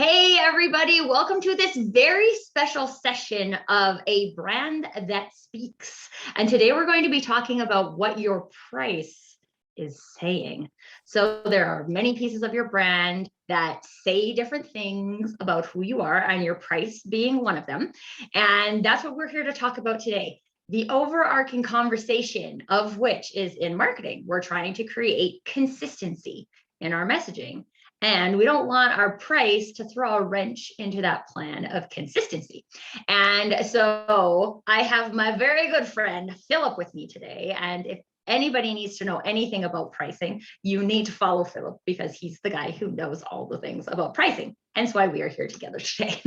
Hey, everybody, welcome to this very special session of A Brand That Speaks. And today we're going to be talking about what your price is saying. So there are many pieces of your brand that say different things about who you are, and your price being one of them. And that's what we're here to talk about today. The overarching conversation of which is in marketing, we're trying to create consistency in our messaging. And we don't want our price to throw a wrench into that plan of consistency. And so I have my very good friend, Philip, with me today. And if anybody needs to know anything about pricing, you need to follow Philip because he's the guy who knows all the things about pricing. Hence why we are here together today.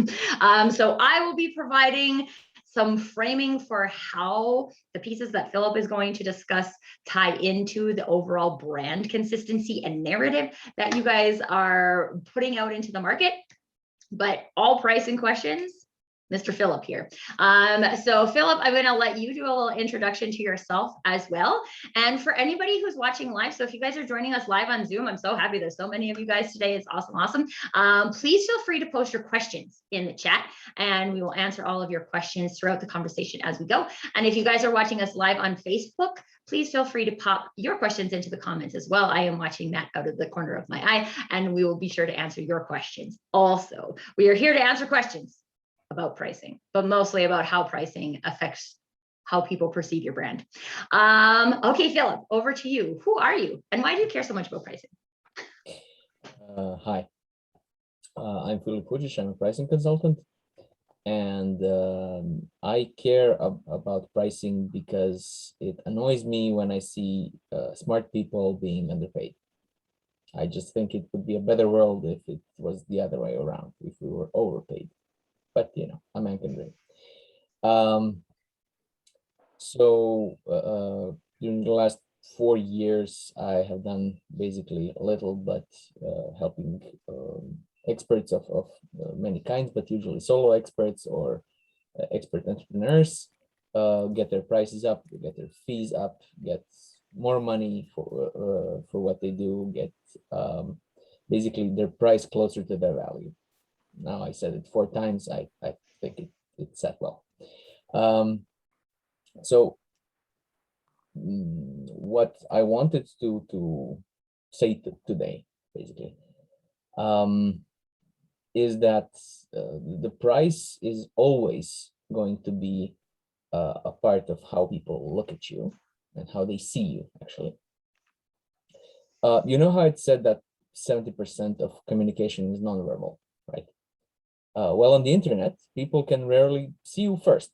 So I will be providing some framing for how the pieces that Philip is going to discuss tie into the overall brand consistency and narrative that you guys are putting out into the market. But all pricing questions, Mr. Philip here. So Philip, I'm going to let you do a little introduction to yourself as well. And for anybody who's watching live, so if you guys are joining us live on Zoom, I'm so happy there's so many of you guys today. It's awesome. Please feel free to post your questions in the chat, and we will answer all of your questions throughout the conversation as we go. And if you guys are watching us live on Facebook, please feel free to pop your questions into the comments as well. I am watching that out of the corner of my eye, and we will be sure to answer your questions also. We are here to answer questions about pricing, but mostly about how pricing affects how people perceive your brand. Okay, Philip, over to you. Who are you and why do you care so much about pricing? Hi, I'm Philip Hujic. I'm a pricing consultant, and I care about pricing because it annoys me when I see smart people being underpaid. I just think it would be a better world if it was the other way around, if we were overpaid. But you know, a man can dream. During the last 4 years, I have done basically a little, but helping experts of many kinds, but usually solo experts or expert entrepreneurs get their prices up, get their fees up, get more money for what they do, get basically their price closer to their value. Now I said it 4 times. I think it sat well. So what I wanted to say today, basically, is that the price is always going to be a part of how people look at you and how they see you, actually. You know how it said that 70% of communication is nonverbal, right? Well, on the internet, people can rarely see you first.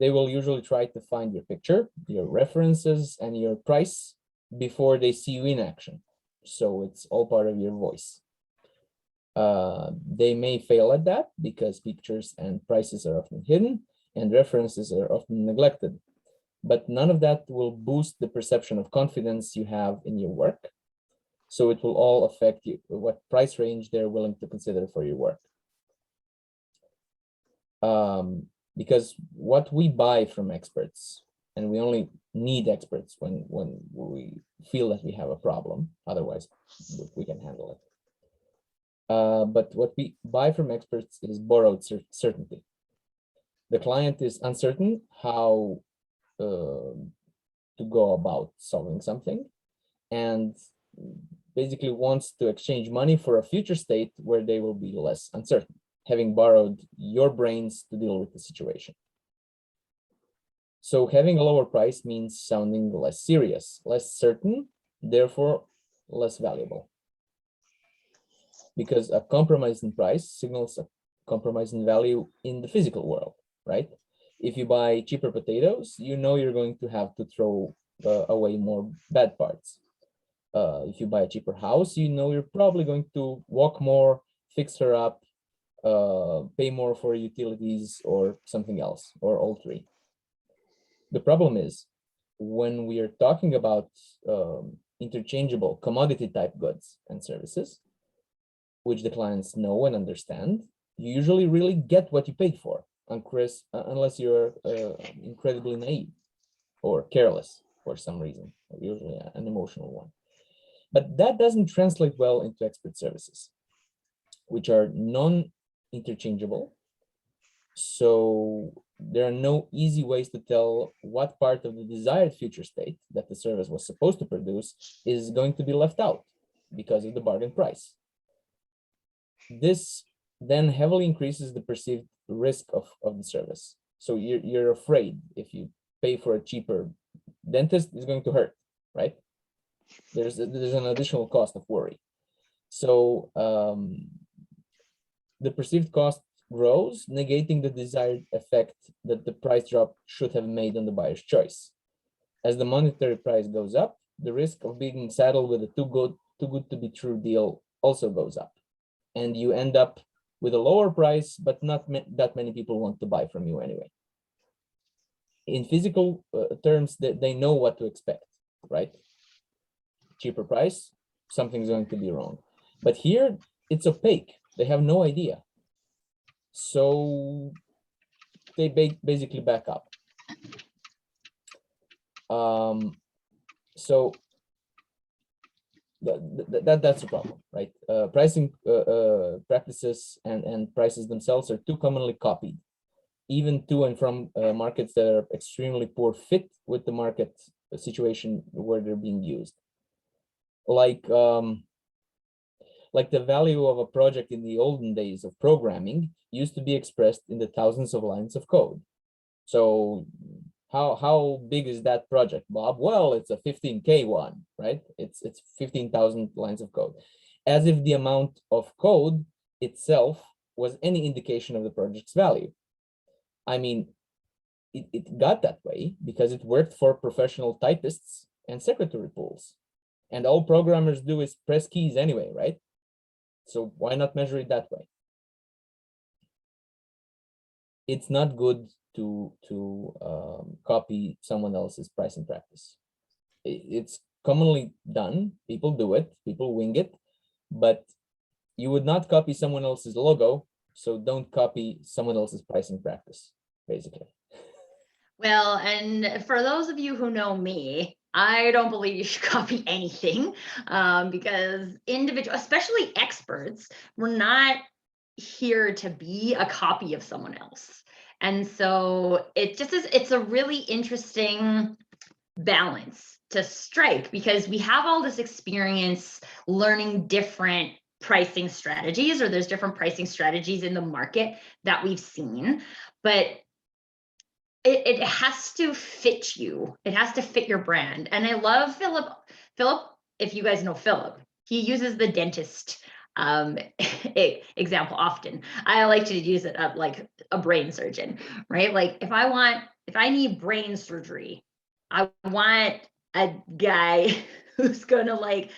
They will usually try to find your picture, your references, and your price before they see you in action. So it's all part of your voice. They may fail at that because pictures and prices are often hidden and references are often neglected. But none of that will boost the perception of confidence you have in your work. So it will all affect you, what price range they're willing to consider for your work. Because what we buy from experts, and we only need experts when we feel that we have a problem, otherwise we can handle it. But what we buy from experts is borrowed certainty. The client is uncertain how to go about solving something, and basically wants to exchange money for a future state where they will be less uncertain, having borrowed your brains to deal with the situation. So having a lower price means sounding less serious, less certain, therefore less valuable. Because a compromise in price signals a compromise in value in the physical world, right? If you buy cheaper potatoes, you know you're going to have to throw away more bad parts. If you buy a cheaper house, you know you're probably going to walk more, fix her up, pay more for utilities or something else, or all 3. The problem is when we are talking about interchangeable commodity type goods and services, which the clients know and understand, you usually really get what you paid for, unless you're incredibly naive or careless for some reason, usually an emotional one. But that doesn't translate well into expert services. which are non-interchangeable. So there are no easy ways to tell what part of the desired future state that the service was supposed to produce is going to be left out because of the bargain price. This then heavily increases the perceived risk of the service. So you're afraid if you pay for a cheaper dentist, it's going to hurt, right? There's an additional cost of worry. So the perceived cost grows, negating the desired effect that the price drop should have made on the buyer's choice. As the monetary price goes up, the risk of being saddled with a too good to be true deal also goes up. And you end up with a lower price, but not that many people want to buy from you anyway. In physical terms, they know what to expect, right? Cheaper price, something's going to be wrong. But here, it's opaque. They have no idea. So they basically back up. So that's a problem, right? Pricing practices and prices themselves are too commonly copied, even to and from markets that are extremely poor fit with the market situation where they're being used. Like the value of a project in the olden days of programming used to be expressed in the thousands of lines of code. So how big is that project, Bob? Well, it's a 15K one, right? It's 15,000 lines of code, as if the amount of code itself was any indication of the project's value. I mean, it got that way because it worked for professional typists and secretary pools. And all programmers do is press keys anyway, right? So why not measure it that way? It's not good to copy someone else's pricing practice. It's commonly done. People do it. People wing it. But you would not copy someone else's logo, so don't copy someone else's pricing practice, basically. Well, and for those of you who know me, I don't believe you should copy anything because especially experts, we're not here to be a copy of someone else. And so it's a really interesting balance to strike because we have all this experience learning different pricing strategies, or there's different pricing strategies in the market that we've seen, but it has to fit you. It has to fit your brand. And I love Philip. Philip, if you guys know Philip, he uses the dentist example often. I like to use it of like a brain surgeon, right? Like if I need brain surgery, I want a guy who's gonna like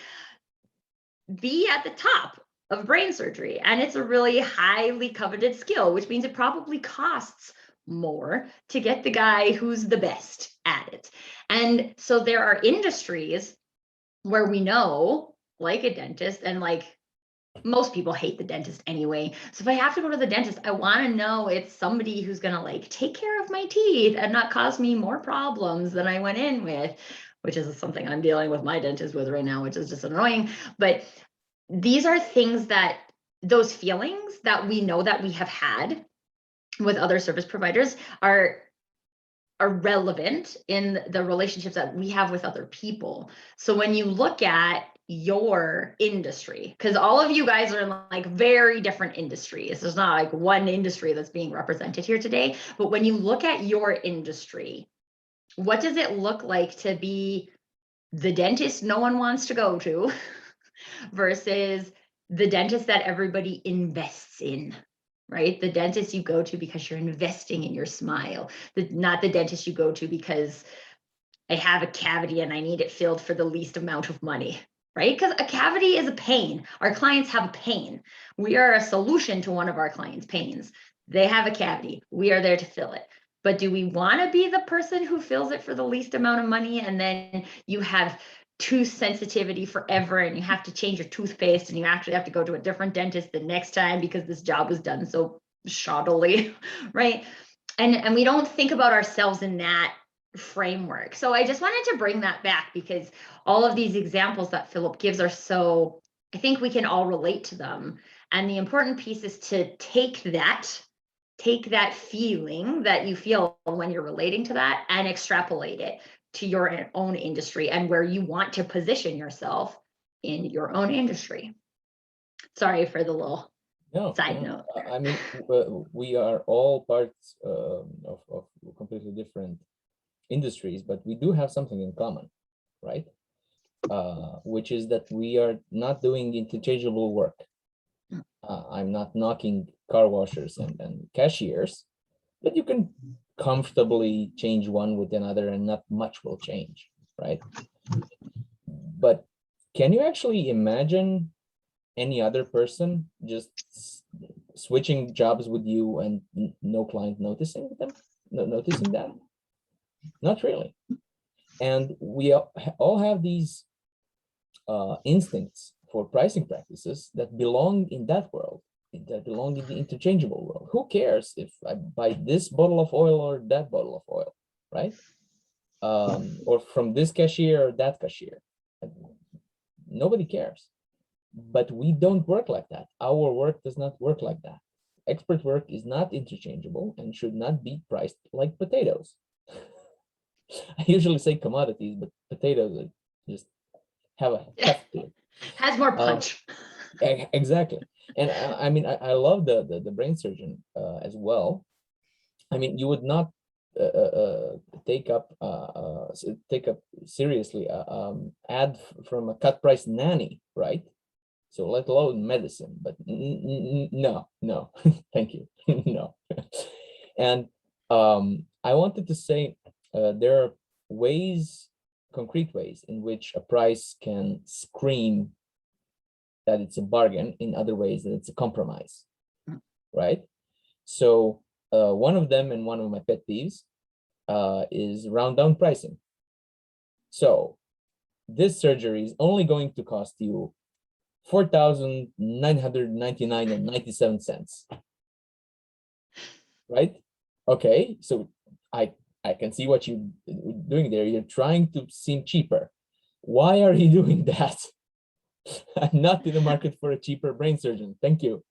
be at the top of brain surgery. And it's a really highly coveted skill, which means it probably costs more to get the guy who's the best at it. And so there are industries where we know, like a dentist, and like most people hate the dentist anyway. So if I have to go to the dentist, I want to know it's somebody who's going to like take care of my teeth and not cause me more problems than I went in with, which is something I'm dealing with my dentist with right now, which is just annoying. But these are things those feelings that we know that we have had with other service providers are relevant in the relationships that we have with other people. So when you look at your industry, because all of you guys are in like very different industries, there's not like one industry that's being represented here today, but when you look at your industry, what does it look like to be the dentist no one wants to go to versus the dentist that everybody invests in? Right? The dentist you go to because you're investing in your smile, not the dentist you go to because I have a cavity and I need it filled for the least amount of money, right? Because a cavity is a pain. Our clients have a pain. We are a solution to one of our clients' pains. They have a cavity. We are there to fill it. But do we want to be the person who fills it for the least amount of money and then you have tooth sensitivity forever and you have to change your toothpaste and you actually have to go to a different dentist the next time because this job was done so shoddily, right? And we don't think about ourselves in that framework. So I just wanted to bring that back because all of these examples that Philip gives are so I think we can all relate to them. And the important piece is to take that feeling that you feel when you're relating to that and extrapolate it to your own industry and where you want to position yourself in your own industry. Sorry for the little side note. I mean, we are all parts of completely different industries, but we do have something in common, right? Which is that we are not doing interchangeable work. I'm not knocking car washers and cashiers, but you can comfortably change one with another and not much will change, right? But can you actually imagine any other person just switching jobs with you and no client noticing them, noticing that? Not really. And we all have these instincts for pricing practices that belong in that world, that belong in the interchangeable world. Who cares if I buy this bottle of oil or that bottle of oil, right? Or from this cashier or that cashier. Nobody cares. But we don't work like that. Our work does not work like that. Expert work is not interchangeable and should not be priced like potatoes. I usually say commodities, but potatoes are just have a heft to it. Has more punch. Exactly. And I mean, I love the brain surgeon as well. I mean, you would not take up seriously ad from a cut price nanny, right? So let alone medicine, but no, thank you, no. And I wanted to say there are ways, concrete ways in which a price can scream that it's a bargain, in other ways that it's a compromise, right? So one of them, and one of my pet peeves, is round down pricing. So this surgery is only going to cost you $4,999.97, right? Okay, so I can see what you're doing there. You're trying to seem cheaper. Why are you doing that? I'm not in the market for a cheaper brain surgeon. Thank you.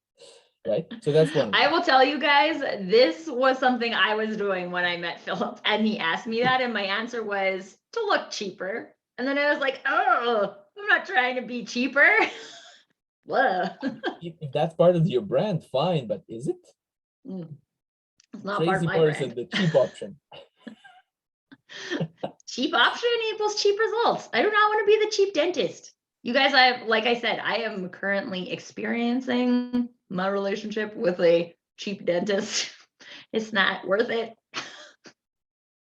Right? So that's one. I will tell you guys, this was something I was doing when I met Philip, and he asked me that, and my answer was to look cheaper. And then I was like, oh, I'm not trying to be cheaper. If that's part of your brand, fine, but is it? It's not Tracy part of my Borreson, brand. the cheap option. Cheap option equals cheap results. I do not want to be the cheap dentist. You guys, like I said, I am currently experiencing my relationship with a cheap dentist. It's not worth it.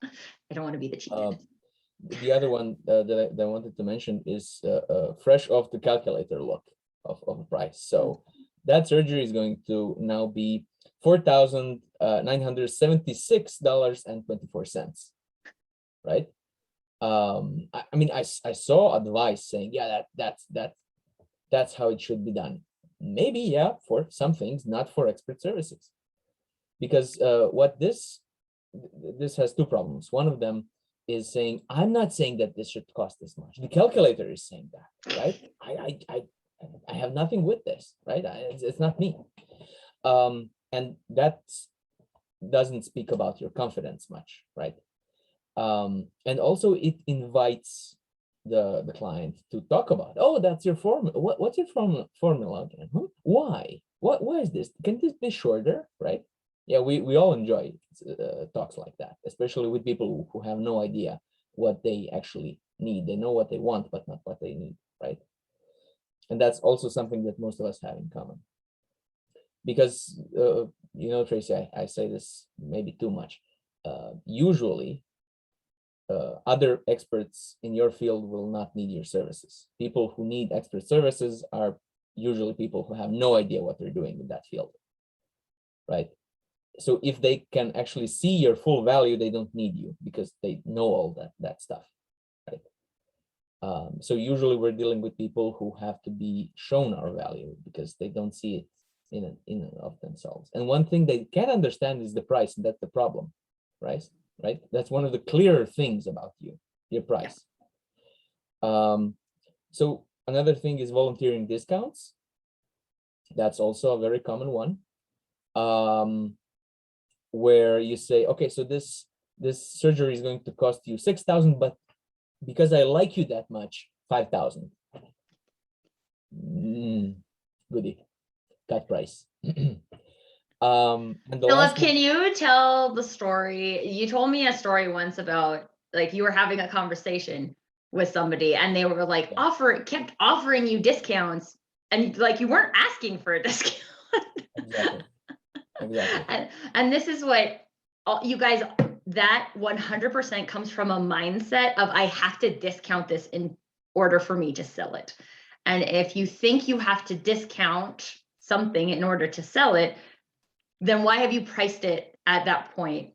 I don't want to be the cheap dentist. The other one that I wanted to mention is fresh off the calculator look of a price. So that surgery is going to now be $4,976.24, right? I mean, I saw advice saying, yeah, that's how it should be done. Maybe, yeah, for some things, not for expert services, because what this has two problems. One of them is saying, I'm not saying that this should cost this much. The calculator is saying that, right? I have nothing with this, right? It's not me. And that doesn't speak about your confidence much, right? And also it invites the client to talk about, oh, that's your formula. What's your formula again? Why? Why is this? Can this be shorter, right? Yeah, we all enjoy talks like that, especially with people who have no idea what they actually need. They know what they want, but not what they need, right? And that's also something that most of us have in common. Because, you know, Tracy, I say this maybe too much. Usually, other experts in your field will not need your services. People who need expert services are usually people who have no idea what they're doing in that field, right? So if they can actually see your full value, they don't need you because they know all that stuff, right? So usually we're dealing with people who have to be shown our value because they don't see it in and of themselves. And one thing they can't understand is the price, and that's the problem, right? Right? That's one of the clearer things about you, your price. So Another thing is volunteering discounts. That's also a very common one, where you say, okay, so this surgery is going to cost you 6,000, but because I like you that much, 5,000. Goody, cut price. And the Philip, last can one, you tell the story? You told me a story once about like you were having a conversation with somebody and they were like kept offering you discounts and like you weren't asking for a discount. exactly. And this is what you guys, that 100% comes from a mindset of I have to discount this in order for me to sell it. And if you think you have to discount something in order to sell it, then why have you priced it at that point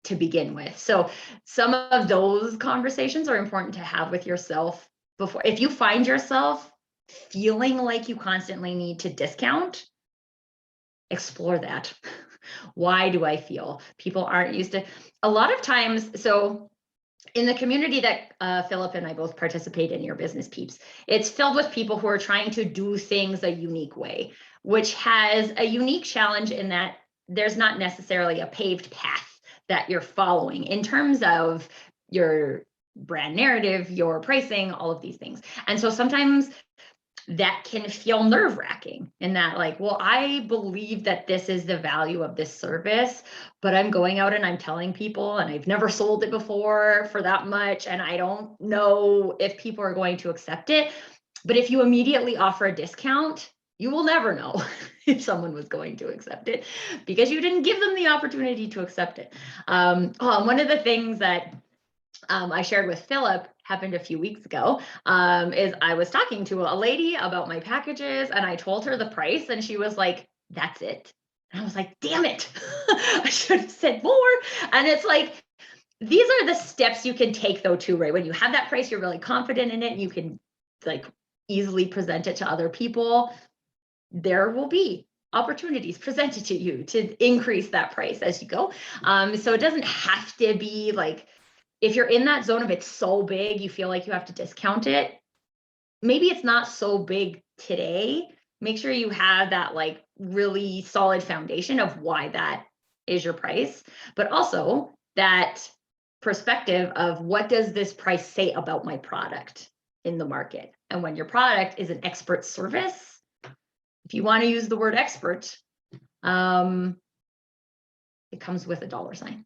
to begin with? So some of those conversations are important to have with yourself before. If you find yourself feeling like you constantly need to discount, explore that. Why do I feel people aren't used to? A lot of times, so in the community that Philip and I both participate in, your business peeps, it's filled with people who are trying to do things a unique way, which has a unique challenge in that there's not necessarily a paved path that you're following in terms of your brand narrative, your pricing, all of these things. And so sometimes that can feel nerve-wracking in that like, well, I believe that this is the value of this service, but I'm going out and I'm telling people and I've never sold it before for that much. And I don't know if people are going to accept it. But if you immediately offer a discount, you will never know if someone was going to accept it because you didn't give them the opportunity to accept it. One of the things that I shared with Philip happened a few weeks ago is I was talking to a lady about my packages and I told her the price and she was like, that's it. And I was like, damn it, I should have said more. And it's like, these are the steps you can take though too, right? When you have that price, you're really confident in it. You can like easily present it to other people. There will be opportunities presented to you to increase that price as you go. So it doesn't have to be like, if you're in that zone of it's so big, you feel like you have to discount it. Maybe it's not so big today. Make sure you have that like really solid foundation of why that is your price, but also that perspective of what does this price say about my product in the market? And when your product is an expert service, if you want to use the word expert, it comes with a dollar sign.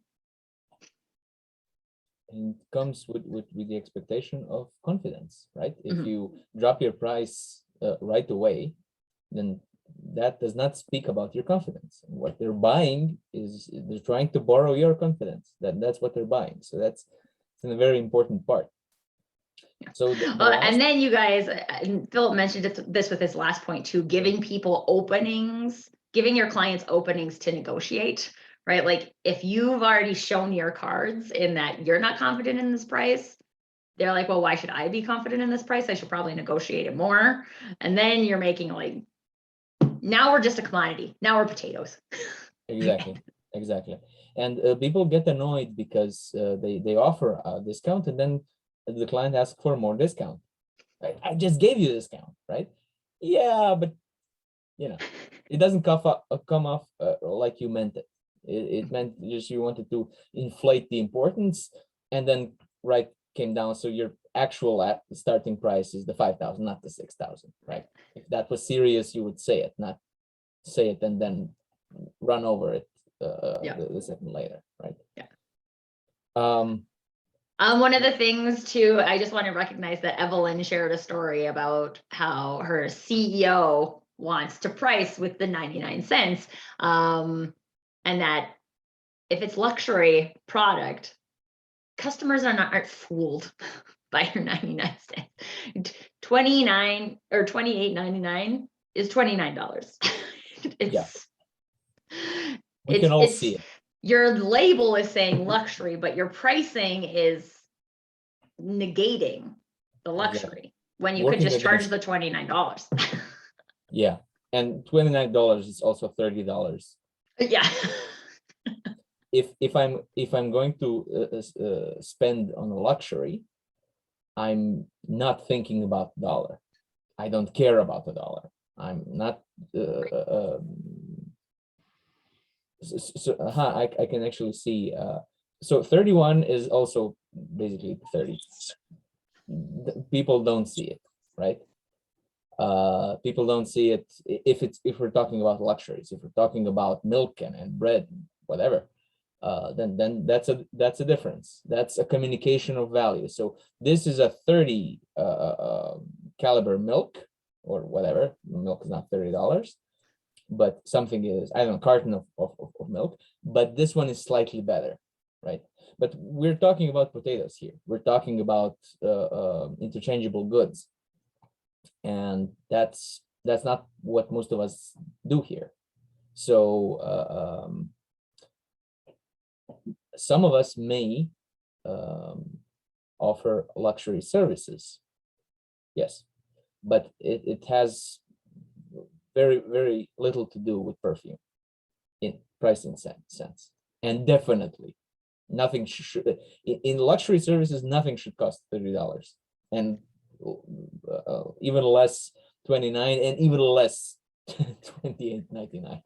And comes with the expectation of confidence, right? If you drop your price right away, then that does not speak about your confidence. What they're buying is they're trying to borrow your confidence. That's what they're buying. So that's a very important part. So and then you guys, Philip mentioned this with his last point too, giving people openings, giving your clients openings to negotiate, right? Like if you've already shown your cards in that you're not confident in this price, they're like, well, why should I be confident in this price? I should probably negotiate it more. And then you're making like, now we're just a commodity. Now we're potatoes. Exactly. And people get annoyed because they offer a discount and then the client asks for more discount. Right? I just gave you a discount, right? Yeah, but you know, it doesn't come off like you meant it. It meant just you wanted to inflate the importance, and then came down. So your actual starting price is the 5,000, not the 6,000, right? If that was serious, you would say it, not say it and then run over it the second later, right? One of the things too, I just want to recognize that Evelyn shared a story about how her CEO wants to price with the 99 cents. And that if it's luxury product, customers aren't fooled by your 99 cents. 29 or 28.99 is $29. We can all see it. Your label is saying luxury, but your pricing is negating the luxury when you could just charge the $29. Yeah, and $29 is also $30. Yeah. If I'm going to spend on a luxury, I'm not thinking about dollar. I don't care about the dollar. I'm not. I can actually see. So 31 is also basically 30. People don't see it, right? People don't see it if we're talking about luxuries. If we're talking about milk and bread, whatever, then that's a difference. That's a communication of value. So this is a 30 caliber milk or whatever. Milk is not $30, but something is, I don't know, carton of milk. But this one is slightly better, right? But we're talking about potatoes here. We're talking about interchangeable goods. And that's not what most of us do here. So some of us may offer luxury services, yes, but it has very, very little to do with perfume in pricing sense. And definitely nothing should, in luxury services, nothing should cost $30, and even less 29, and even less 28.99.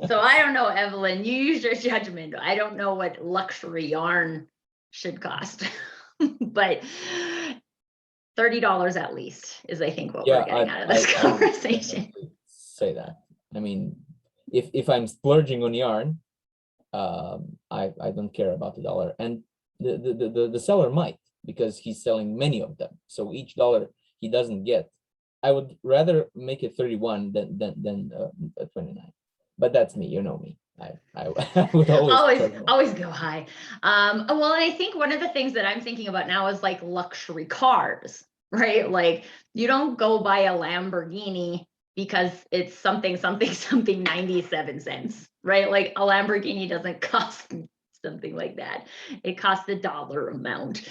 So I don't know, Evelyn, you use your judgment. I don't know what luxury yarn should cost, but $30 at least is, I think, what we're getting out of this conversation. Say that. I mean, if I'm splurging on yarn, I don't care about the dollar, and the seller might, because he's selling many of them. So each dollar he doesn't get, I would rather make it 31 than 29. But that's me, you know me. I would always go high. Well, and I think one of the things that I'm thinking about now is like luxury cars, right? Like you don't go buy a Lamborghini because it's something 97 cents, right? Like a Lamborghini doesn't cost something like that. It costs a dollar amount.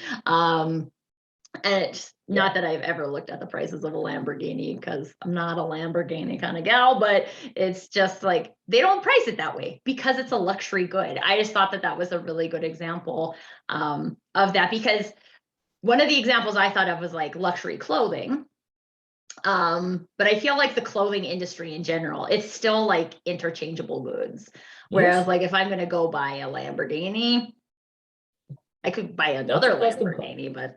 And it's not that I've ever looked at the prices of a Lamborghini, because I'm not a Lamborghini kind of gal, but it's just like they don't price it that way because it's a luxury good. I just thought that that was a really good example of that, because one of the examples I thought of was like luxury clothing. But I feel like the clothing industry in general, it's still like interchangeable goods. Whereas Yes. like if I'm going to go buy a Lamborghini, I could buy another Lamborghini, but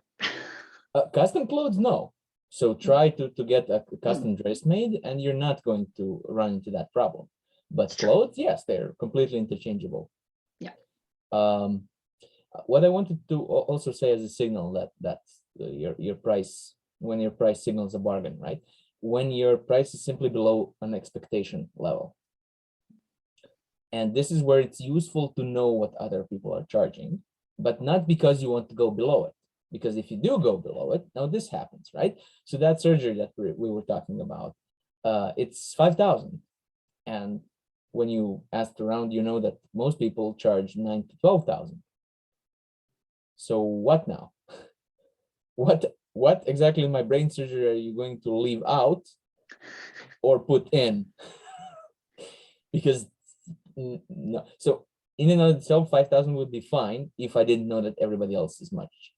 custom clothes, no. So try to get a custom dress made, and you're not going to run into that problem. But clothes, yes, they're completely interchangeable. Yeah. What I wanted to also say as a signal that your price, when your price signals a bargain, right? When your price is simply below an expectation level. And this is where it's useful to know what other people are charging, but not because you want to go below it. Because if you do go below it, now this happens, right? So that surgery that we were talking about, it's 5,000. And when you asked around, you know that most people charge 9 to 12,000. So what now? What exactly in my brain surgery are you going to leave out or put in? Because no, so in and of itself, 5,000 would be fine if I didn't know that everybody else is much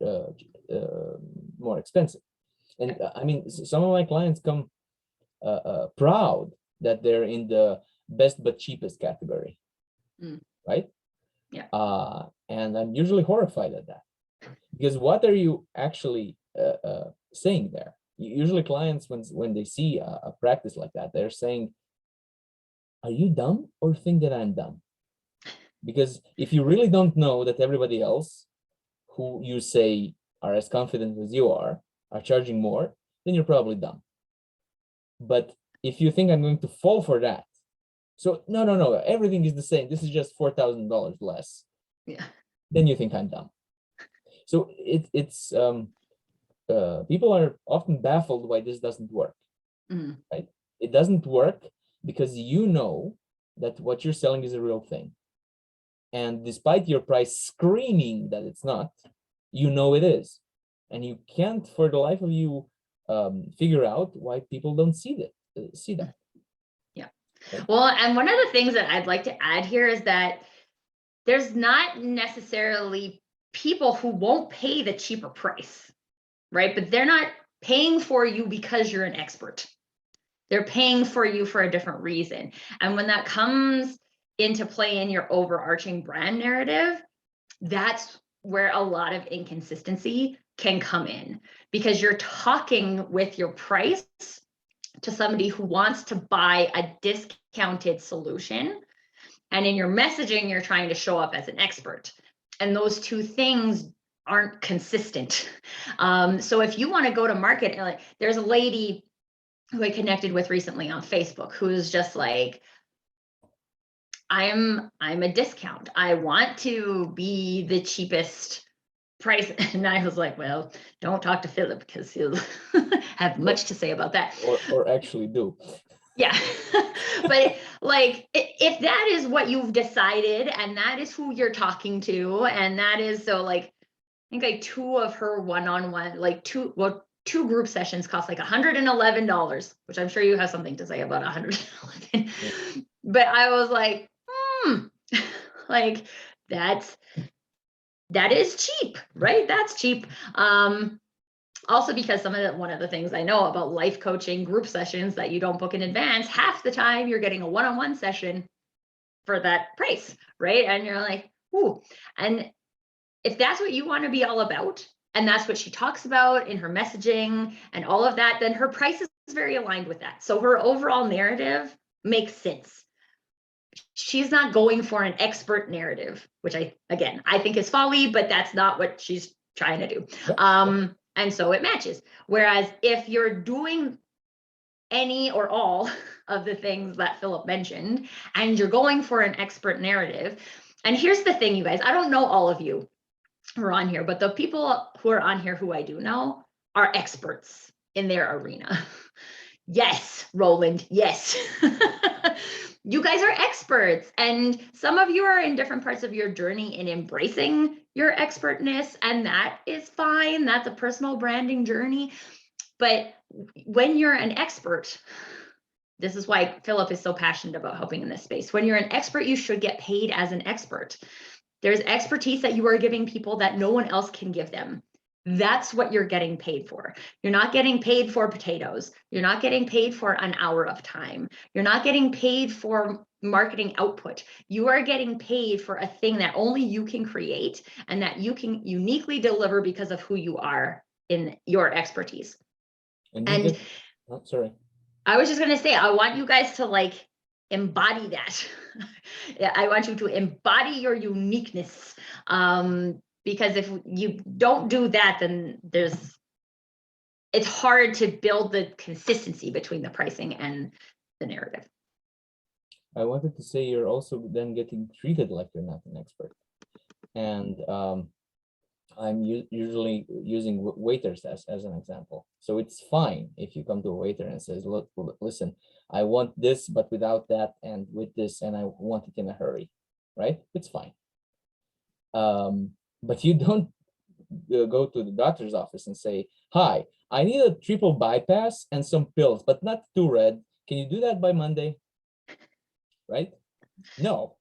more expensive. And I mean, some of my clients come proud that they're in the best but cheapest category, right? Yeah. And I'm usually horrified at that, because what are you actually saying there? Usually clients, when they see a practice like that, they're saying, are you dumb or think that I'm dumb? Because if you really don't know that everybody else who you say are as confident as you are charging more, then you're probably dumb. But if you think I'm going to fall for that, so no, everything is the same, this is just $4,000 less. Yeah. Then you think I'm dumb. So it's people are often baffled why this doesn't work, right? It doesn't work because you know that what you're selling is a real thing. And despite your price screaming that it's not, you know it is. And you can't, for the life of you, figure out why people don't see that. Yeah. Well, and one of the things that I'd like to add here is that there's not necessarily people who won't pay the cheaper price, right? But they're not paying for you because you're an expert. They're paying for you for a different reason. And when that comes into play in your overarching brand narrative, that's where a lot of inconsistency can come in, because you're talking with your price to somebody who wants to buy a discounted solution. And in your messaging, you're trying to show up as an expert. And those two things aren't consistent. So if you want to go to market, like there's a lady who I connected with recently on Facebook who's just like, I'm a discount. I want to be the cheapest price. And I was like, well, don't talk to Philip because he'll have much to say about that. Or actually do. Yeah. But like, if that is what you've decided and that is who you're talking to, and that is, so like, I think like two of her one-on-one, like two group sessions cost like $111, which I'm sure you have something to say about $111. But I was like, like that is cheap, right? That's cheap. Also because one of the things I know about life coaching group sessions that you don't book in advance, half the time you're getting a one-on-one session for that price, right? And you're like, ooh. And if that's what you want to be all about, and that's what she talks about in her messaging and all of that, then her price is very aligned with that. So her overall narrative makes sense. She's not going for an expert narrative, which I think is folly, but that's not what she's trying to do. And so it matches. Whereas if you're doing any or all of the things that Philip mentioned, and you're going for an expert narrative, and here's the thing, you guys, I don't know all of you who are on here, but the people who are on here who I do know are experts in their arena. Yes, Roland, yes. You guys are experts, and some of you are in different parts of your journey in embracing your expertness, and that is fine. That's a personal branding journey. But when you're an expert, this is why Philip is so passionate about helping in this space. When you're an expert, you should get paid as an expert. There's expertise that you are giving people that no one else can give them. That's what you're getting paid for. You're not getting paid for potatoes. You're not getting paid for an hour of time. You're not getting paid for marketing output. You are getting paid for a thing that only you can create and that you can uniquely deliver because of who you are in your expertise. And sorry. I was just going to say, I want you guys to like embody that. I want you to embody your uniqueness. Because if you don't do that, then it's hard to build the consistency between the pricing and the narrative. I wanted to say you're also then getting treated like you're not an expert. And I'm usually using waiters as an example. So it's fine if you come to a waiter and says, look, listen, I want this, but without that, and with this, and I want it in a hurry, right? It's fine. But you don't go to the doctor's office and say, hi, I need a triple bypass and some pills, but not too red. Can you do that by Monday? Right? No,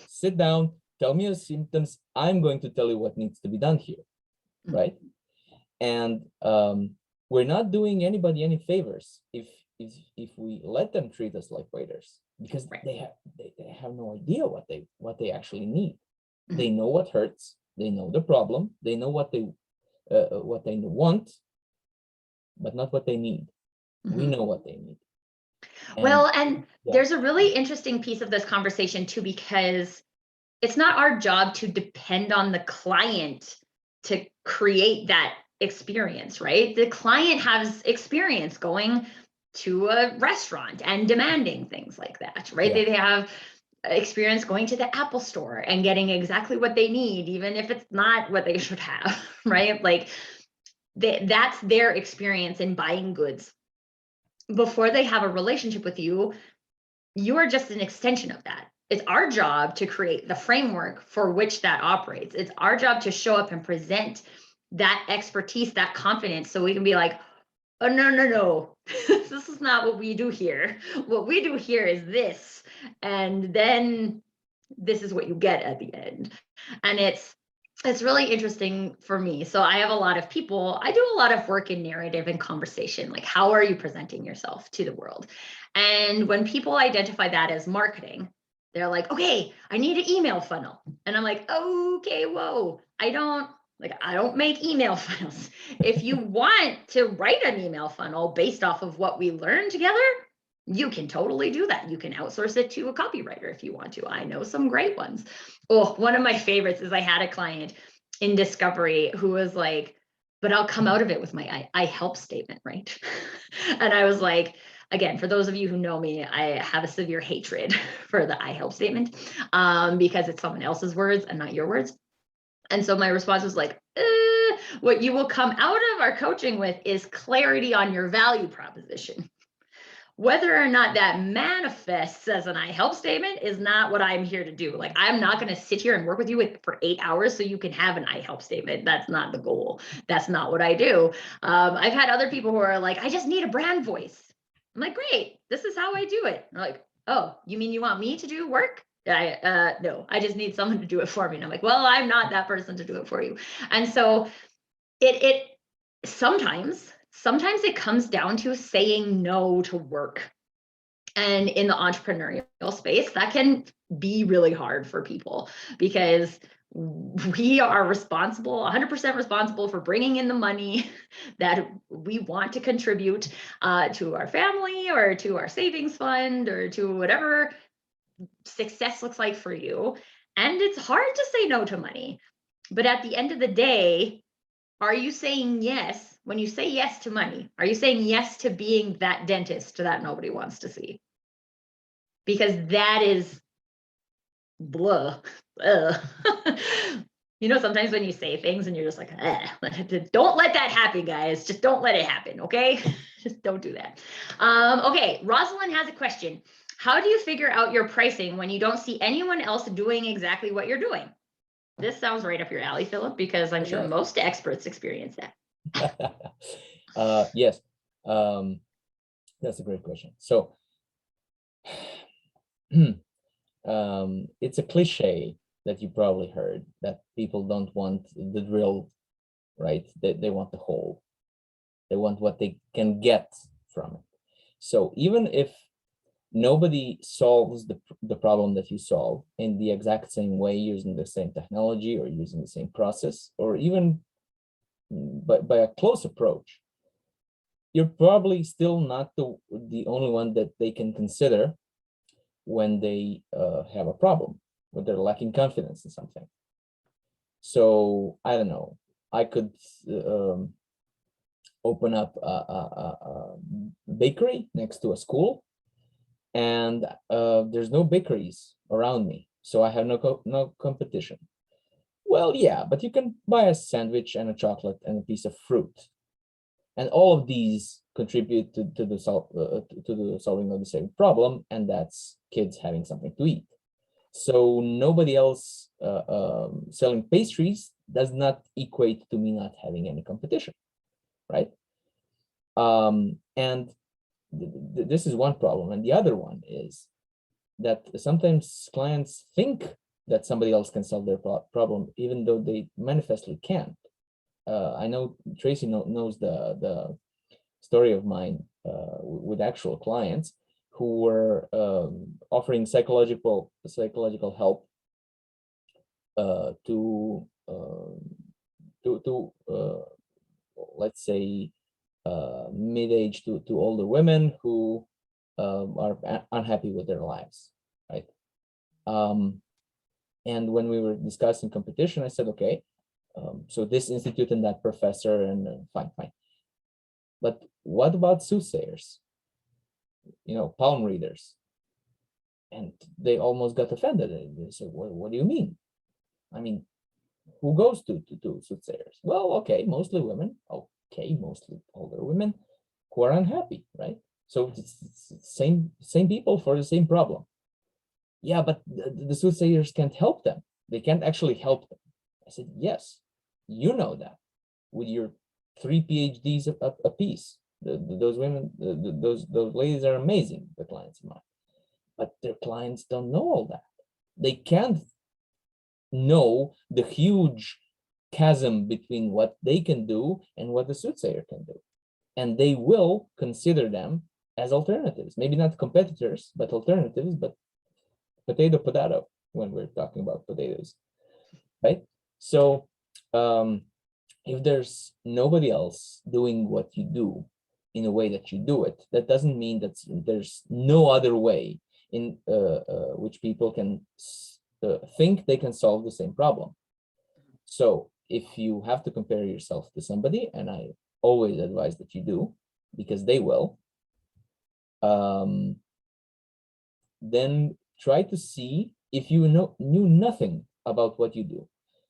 sit down, tell me your symptoms. I'm going to tell you what needs to be done here, right? And we're not doing anybody any favors if we let them treat us like waiters, because they have no idea what they actually need. They know what hurts, they know the problem, they know what they want, but not what they need. We know what they need. And there's a really interesting piece of this conversation too, because it's not our job to depend on the client to create that experience, right? The client has experience going to a restaurant and demanding things like that, right? They have experience going to the Apple store and getting exactly what they need, even if it's not what they should have, right? Like that's their experience in buying goods. Before they have a relationship with you, you are just an extension of that. It's our job to create the framework for which that operates. It's our job to show up and present that expertise, that confidence, so we can be like, oh, no, this is not what we do here. What we do here is this. And then this is what you get at the end. And it's It's really interesting for me. So I have a lot of people, I do a lot of work in narrative and conversation. Like, how are you presenting yourself to the world? And when people identify that as marketing, they're like, okay, I need an email funnel. And I'm like, okay, whoa, I don't make email funnels. If you want to write an email funnel based off of what we learned together, you can totally do that. You can outsource it to a copywriter if you want to. I know some great ones. Oh, one of my favorites is I had a client in discovery who was like, but I'll come out of it with my I help statement, right? And I was like, again, for those of you who know me, I have a severe hatred for the I help statement because it's someone else's words and not your words. And so my response was like, what you will come out of our coaching with is clarity on your value proposition. Whether or not that manifests as an I help statement is not what I'm here to do. Like, I'm not going to sit here and work with you for 8 hours so you can have an I help statement. That's not the goal. That's not what I do. I've had other people who are like, I just need a brand voice. I'm like, great, this is how I do it. They're like, oh, you mean you want me to do work? No, I just need someone to do it for me. And I'm like, well, I'm not that person to do it for you. And so it sometimes it comes down to saying no to work. And in the entrepreneurial space, that can be really hard for people because we are responsible, 100% responsible for bringing in the money that we want to contribute to our family or to our savings fund or to whatever success looks like for you. And it's hard to say no to money. But at the end of the day, are you saying yes? When you say yes to money, are you saying yes to being that dentist that nobody wants to see? Because that is blah. Sometimes when you say things and you're just like, don't let that happen, guys. Just don't let it happen, okay? Just don't do that. Okay, Rosalind has a question. How do you figure out your pricing when you don't see anyone else doing exactly what you're doing? This sounds right up your alley, Philip, because I'm sure most experts experience that. Yes, that's a great question. So it's a cliche that you probably heard that people don't want the drill, right? They want the whole. They want what they can get from it. So even if nobody solves the problem that you solve in the exact same way, using the same technology or using the same process, or even by a close approach, you're probably still not the only one that they can consider when they have a problem, when they're lacking confidence in something. So I don't know, I could open up a bakery next to a school, and there's no bakeries around me, so I have no competition. Well, yeah, but you can buy a sandwich and a chocolate and a piece of fruit, and all of these contribute to the solving of the same problem, and that's kids having something to eat. So nobody else selling pastries does not equate to me not having any competition, right? And this is one problem. And the other one is that sometimes clients think that somebody else can solve their problem, even though they manifestly can't. I know Tracy knows the story of mine with actual clients who were offering psychological help to let's say mid-age to older women who are unhappy with their lives, right? And when we were discussing competition, I said, okay, so this institute and that professor, and fine. But what about soothsayers? Palm readers? And they almost got offended. They said, what do you mean? I mean, who goes to soothsayers? Well, okay, mostly women. Okay, mostly older women who are unhappy, right? So it's same people for the same problem. Yeah, but the soothsayers can't help them. They can't actually help them. I said, yes, you know that with your 3 PhDs a piece. Those women, those ladies are amazing, the clients of mine. But their clients don't know all that. They can't know the huge chasm between what they can do and what the soothsayer can do. And they will consider them as alternatives, maybe not competitors, but alternatives, but potato when we're talking about potatoes, right? So if there's nobody else doing what you do in a way that you do it, that doesn't mean that there's no other way in which people can think they can solve the same problem. So if you have to compare yourself to somebody, and I always advise that you do, because they will, then try to see if you knew nothing about what you do,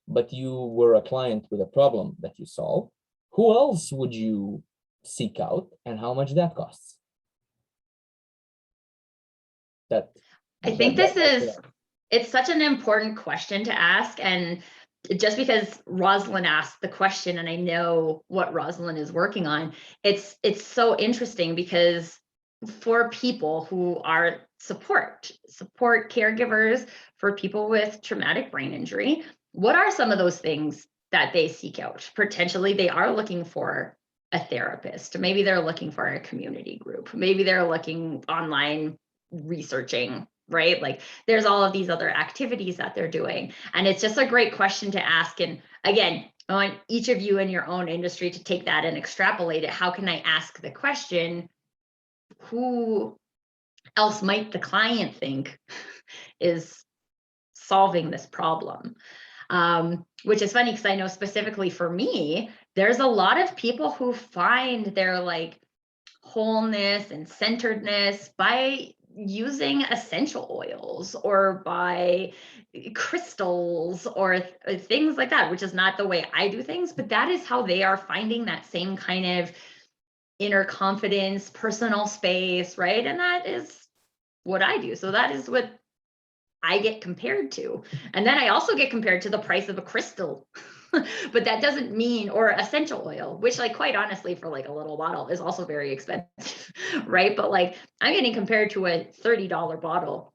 but you were a client with a problem that you solve, who else would you seek out and how much that costs? I think it's such an important question to ask. And just because Rosalind asked the question and I know what Rosalind is working on, it's so interesting because for people who are support caregivers for people with traumatic brain injury, what are some of those things that they seek out? Potentially, they are looking for a therapist. Maybe they're looking for a community group. Maybe they're looking online researching, right? Like there's all of these other activities that they're doing. And it's just a great question to ask. And again, I want each of you in your own industry to take that and extrapolate it. How can I ask the question, who else might the client think is solving this problem? Which is funny because I know specifically for me, there's a lot of people who find their like wholeness and centeredness by using essential oils or by crystals or things like that, which is not the way I do things, but that is how they are finding that same kind of inner confidence, personal space, right? And that is what I do. So that is what I get compared to. And then I also get compared to the price of a crystal. But that doesn't mean, or essential oil, which like quite honestly for like a little bottle is also very expensive, right? But like I'm getting compared to a $30 bottle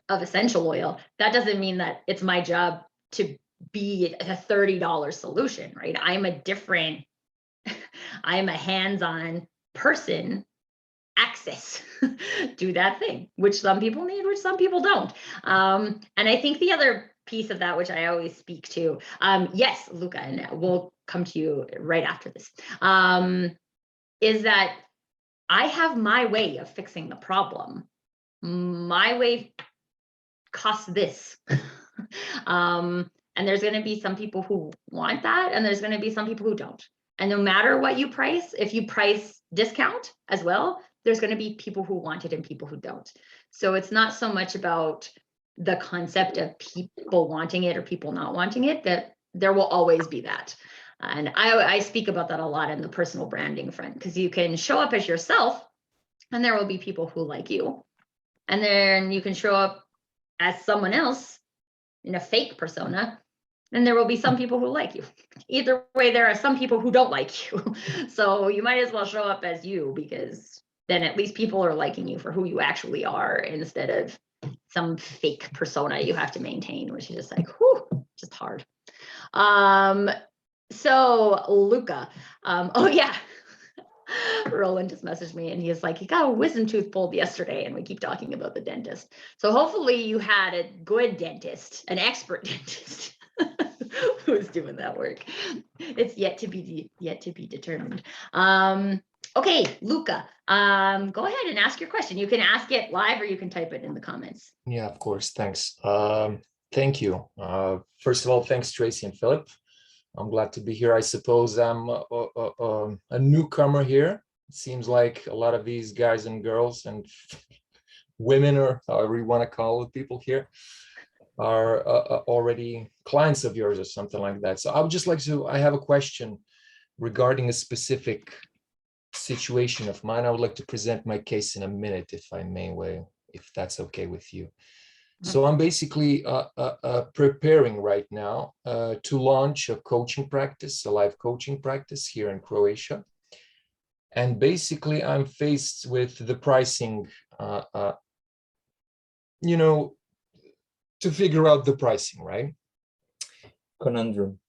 of essential oil. That doesn't mean that it's my job to be a $30 solution, right? I'm a hands-on person, access do that thing, which some people need, which some people don't. And I think the other piece of that, which I always speak to, yes, Luca, and we'll come to you right after this, is that I have my way of fixing the problem. My way costs this. And there's going to be some people who want that, and there's going to be some people who don't. And no matter what you price, if you price discount as well, there's going to be people who want it and people who don't. So it's not so much about the concept of people wanting it or people not wanting it, that there will always be that. And I speak about that a lot in the personal branding front, because you can show up as yourself and there will be people who like you. And then you can show up as someone else in a fake persona, and there will be some people who like you. Either way, there are some people who don't like you. So you might as well show up as you, because then at least people are liking you for who you actually are instead of some fake persona you have to maintain, which is just like, whew, just hard. So Luca, oh yeah. Roland just messaged me and he's like, he got a wisdom tooth pulled yesterday, and we keep talking about the dentist. So hopefully you had a good dentist, an expert dentist who's doing that work. It's yet to be determined. Okay, Luca, go ahead and ask your question. You can ask it live or you can type it in the comments. Yeah, of course. Thanks. Thank you. First of all, thanks, Tracy and Philip. I'm glad to be here. I suppose I'm a newcomer here. It seems like a lot of these guys and girls and women, or however you want to call it, people here are already clients of yours or something like that. So I would just like to, I have a question regarding a specific situation of mine. I would like to present my case in a minute, if I may, if that's okay with you. So I'm basically preparing right now to launch a coaching practice, a live coaching practice here in Croatia. And basically I'm faced with the pricing, you know, to figure out the pricing, right? Conundrum.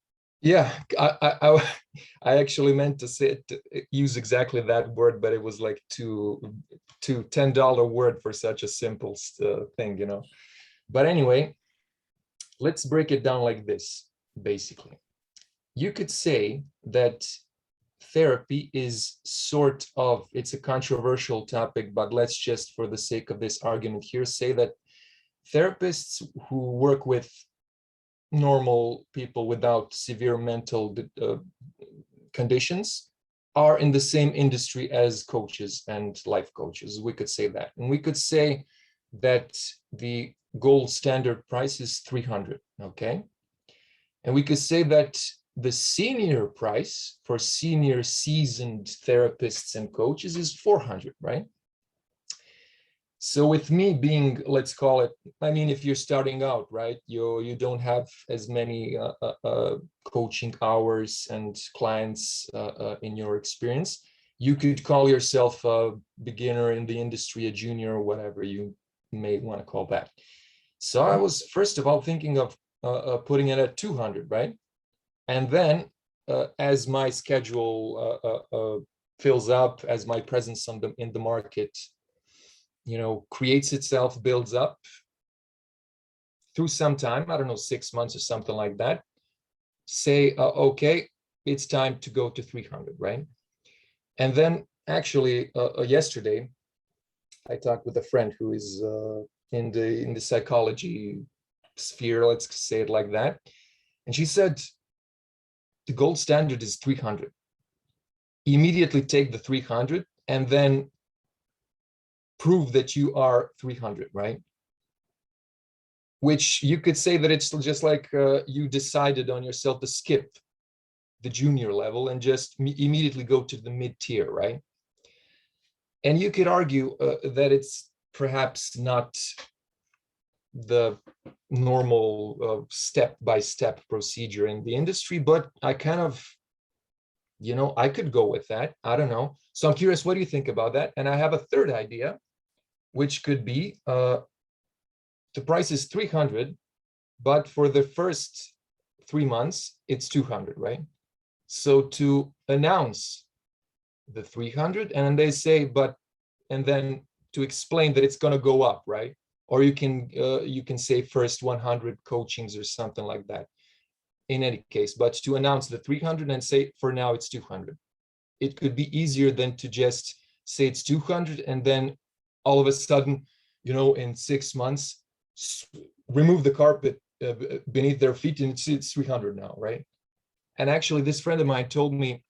Yeah, I actually meant to say use exactly that word, but it was like too $10 word for such a simple thing, you know. But anyway, let's break it down like this. Basically, you could say that therapy is sort of, it's a controversial topic, but let's just, for the sake of this argument here, say that therapists who work with normal people without severe mental conditions are in the same industry as coaches and life coaches. We could say that. And we could say that the gold standard price is 300, okay? And we could say that the senior price for senior seasoned therapists and coaches is 400, right? So with me being, let's call it, I mean, if you're starting out, right, you don't have as many coaching hours and clients in your experience, you could call yourself a beginner in the industry, a junior, or whatever you may want to call that. So I was, first of all, thinking of putting it at 200, right? And then as my schedule fills up, as my presence in the market, you know, creates itself, builds up through some time, I don't know, 6 months or something like that, say, okay, it's time to go to 300, right? And then actually yesterday, I talked with a friend who is in the psychology sphere, let's say it like that. And she said, the gold standard is 300. Immediately take the 300 and then prove that you are 300, right? Which you could say that it's just like you decided on yourself to skip the junior level and just immediately go to the mid-tier, right? And you could argue that it's perhaps not the normal step-by-step procedure in the industry, but I kind of, you know, I could go with that. I don't know. So I'm curious, what do you think about that? And I have a third idea, which could be the price is 300, but for the first 3 months, it's 200, right? So to announce the 300, and then they say, and then to explain that it's going to go up, right? Or you can say first 100 coachings or something like that. In any case, but to announce the 300 and say, for now, it's 200. It could be easier than to just say it's 200 and then all of a sudden, you know, in 6 months, remove the carpet beneath their feet and it's 300 now, right? And actually, this friend of mine told me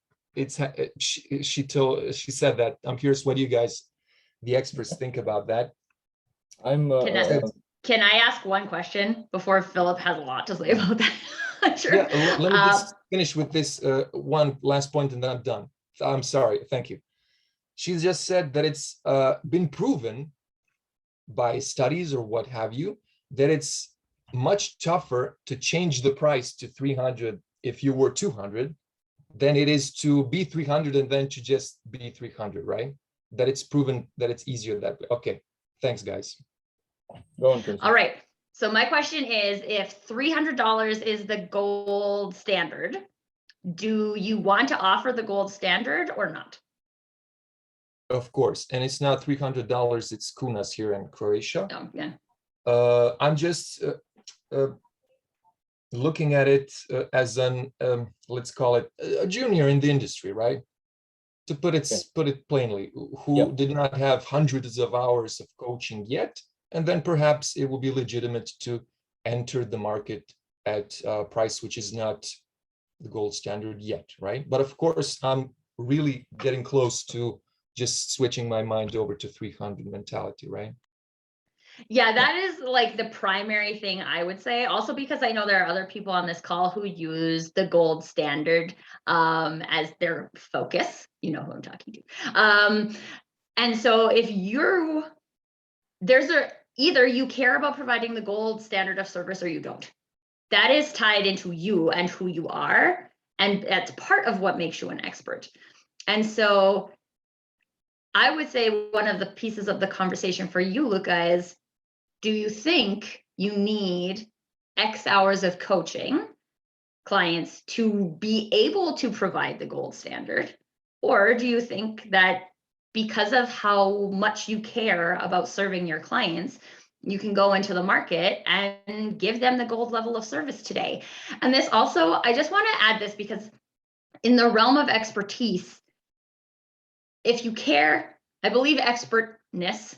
she said that. I'm curious, what do you guys, the experts, think about that? I'm Can I ask one question before Philip has a lot to say about that? Sure. Yeah, let me just finish with this one last point and then I'm done. I'm sorry. Thank you. She just said that it's been proven by studies or what have you, that it's much tougher to change the price to 300 if you were 200 than it is to be 300 and then to just be 300, right? That it's proven that it's easier that way. Okay, thanks, guys. Go on, Tracy. All right. So my question is, if $300 is the gold standard, do you want to offer the gold standard or not? Of course, and it's not $300, it's kunas here in Croatia. Oh, yeah. I'm just looking at it as an, let's call it a junior in the industry, right? To put it plainly, who did not have hundreds of hours of coaching yet, and then perhaps it will be legitimate to enter the market at a price which is not the gold standard yet, right? But of course, I'm really getting close to just switching my mind over to 300 mentality, right? Yeah, that is like the primary thing I would say. Also, because I know there are other people on this call who use the gold standard as their focus. You know who I'm talking to. And so if either you care about providing the gold standard of service or you don't. That is tied into you and who you are. And that's part of what makes you an expert. And so I would say one of the pieces of the conversation for you, Luca, is, do you think you need X hours of coaching clients to be able to provide the gold standard? Or do you think that because of how much you care about serving your clients, you can go into the market and give them the gold level of service today? And this also, I just want to add this because in the realm of expertise, if you care, I believe expertness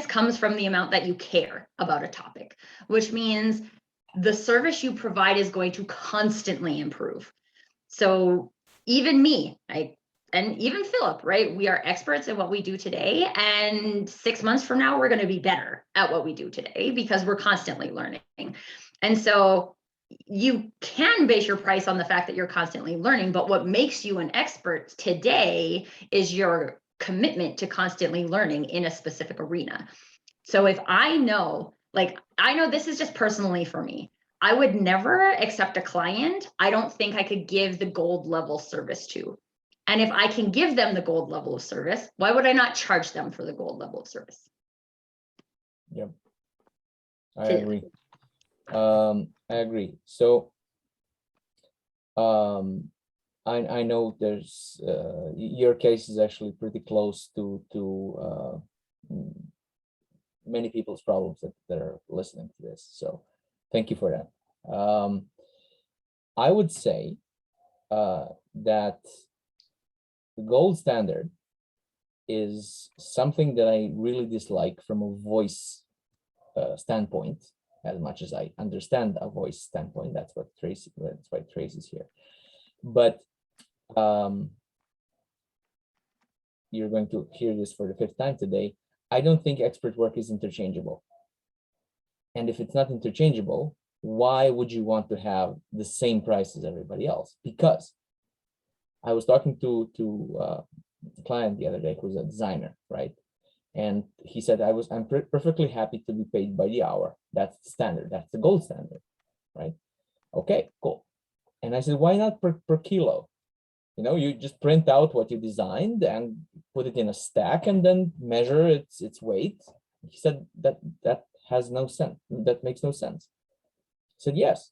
comes from the amount that you care about a topic, which means the service you provide is going to constantly improve. So even me, and even Philip, right? We are experts in what we do today. And 6 months from now, we're going to be better at what we do today because we're constantly learning. And so you can base your price on the fact that you're constantly learning, but what makes you an expert today is your commitment to constantly learning in a specific arena. So if I know, I know this is just personally for me, I would never accept a client I don't think I could give the gold level service to. And if I can give them the gold level of service, why would I not charge them for the gold level of service? Yep, I agree. I agree. So I know there's your case is actually pretty close to many people's problems that are listening to this. So thank you for that. I would say that the gold standard is something that I really dislike from a voice standpoint. As much as I understand a voice standpoint, that's why Tracy's here. But you're going to hear this for the 5th time today. I don't think expert work is interchangeable. And if it's not interchangeable, why would you want to have the same price as everybody else? Because I was talking to a client the other day who's a designer, right? And he said, I'm perfectly happy to be paid by the hour. That's the standard. That's the gold standard, right? Okay, cool. And I said, why not per kilo? You know, you just print out what you designed and put it in a stack and then measure its weight. He said that has no sense. That makes no sense. I said, yes,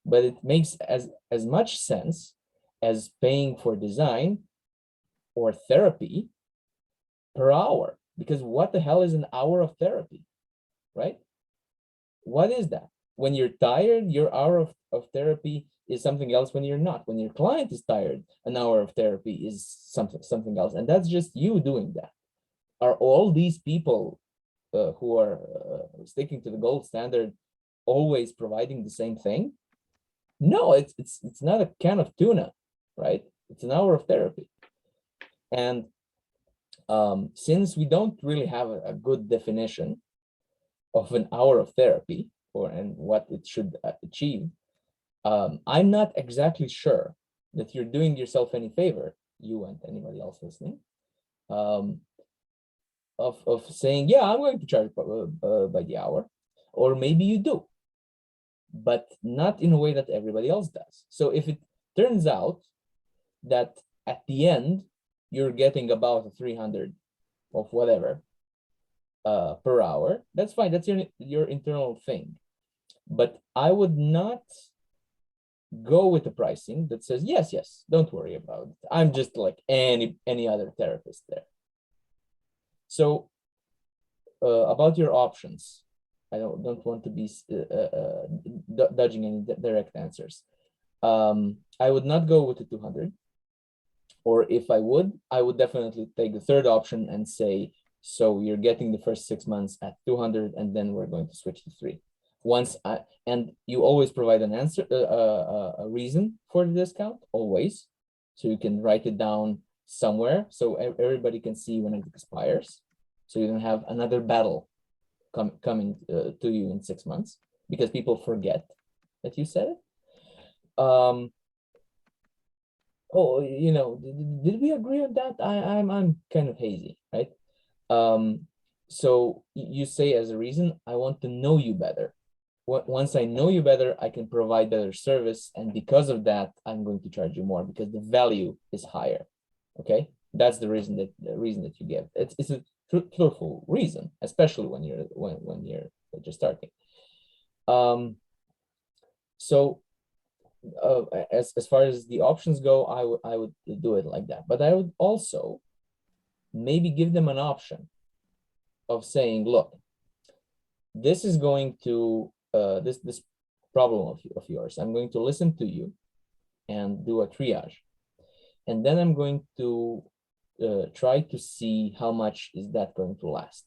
but it makes as much sense as paying for design or therapy per hour. Because what the hell is an hour of therapy, right? What is that? When you're tired, your hour of therapy is something else when you're not. When your client is tired, an hour of therapy is something else. And that's just you doing that. Are all these people who are sticking to the gold standard always providing the same thing? No, it's not a can of tuna, right? It's an hour of therapy. And since we don't really have a good definition of an hour of therapy and what it should achieve, I'm not exactly sure that you're doing yourself any favor, you and anybody else listening, of saying, yeah, I'm going to charge by the hour, or maybe you do, but not in a way that everybody else does. So if it turns out that at the end, you're getting about 300 of whatever per hour, that's fine. That's your internal thing. But I would not go with the pricing that says, yes, don't worry about it. I'm just like any other therapist there. So about your options, I don't want to be dodging any direct answers. I would not go with the 200. Or if I would definitely take the third option and say, so you're getting the first 6 months at 200, and then we're going to switch to 3. And you always provide an answer, a reason for the discount, always. So you can write it down somewhere so everybody can see when it expires. So you don't have another battle coming to you in 6 months because people forget that you said it. Oh, you know, did we agree on that? I'm kind of hazy, right? So you say as a reason, I want to know you better. Once I know you better, I can provide better service, and because of that, I'm going to charge you more because the value is higher. Okay, that's the reason that you give. It's a truthful reason, especially when you're just starting. So as far as the options go, I would do it like that. But I would also maybe give them an option of saying, look, this is going to this problem of yours. I'm going to listen to you and do a triage, and then I'm going to try to see how much is that going to last.